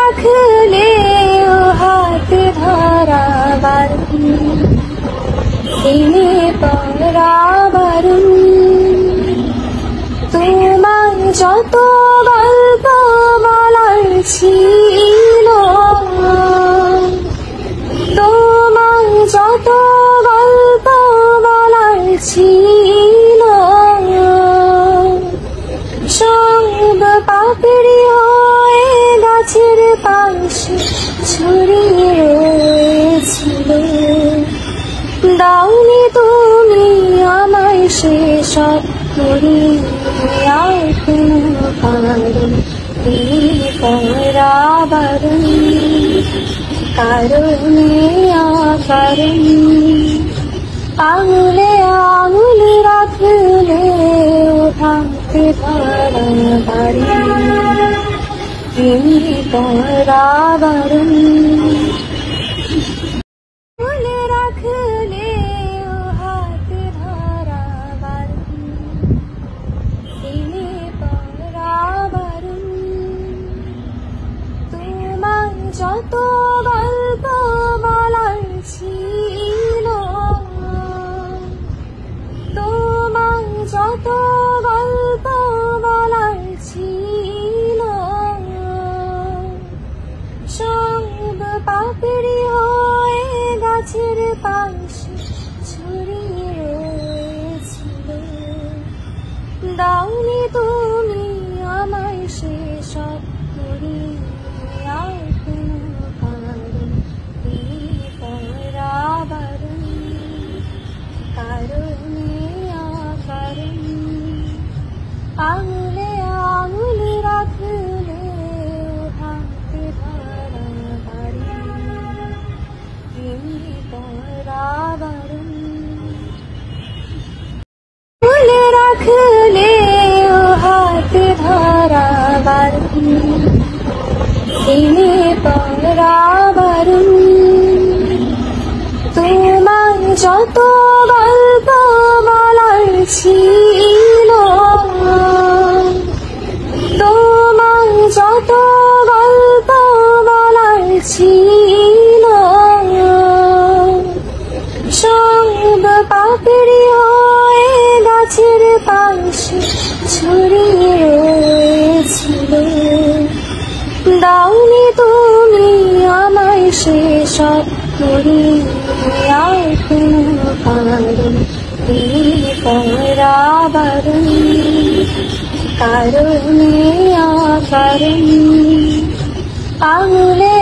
রাখলে হাত ধরা বারণ, দিনে পরা বারণ। তোমার যত গল্প বলার ছিল, তোমার যত গল্প বলার ছিল, সব পাপড়ি হয়ে গাছের পাশে ছড়িয়ে রয়েছিল। দাওনি তুমি আমায় সেসব আর কোনো কারণ, পরা বারণ, কারণে আকারণ। আঙুলে আঙুল রাখলে ভাঙতে ধরা বারণ, পরা বারণ। আঙুল রাখলে হাত ধরা বারণ, পরা বারণ। তোমার যত গল্প বলার ছিল, তোমার যত গল্প বলার ছিল, সব পাপড়ি হয়ে গাছের পাশে ছড়িয়ে রয়েছিল। দাওনি তুমি আমায় সেসব আর কোনো কারণ, পরা বারণ, কারণে আকারণ। আঙুলে আঙুল রাখলে ভাঙতে ধরা বারণ, পরা বারণ। আঙুল রাখলে হাত ধরা বারণ, পরা বারণ। তোমার যত গল্প বলার ছিল, তোমার যত গল্প বলার ছিল, সব পাপড়ি হয়ে গাছের পাশে ছড়িয়ে রয়েছিল। দাওনি তুমি আমায় সেসব আর কোনো কারণ, পরা বারণ, কারণে আকারণ। আঙুলে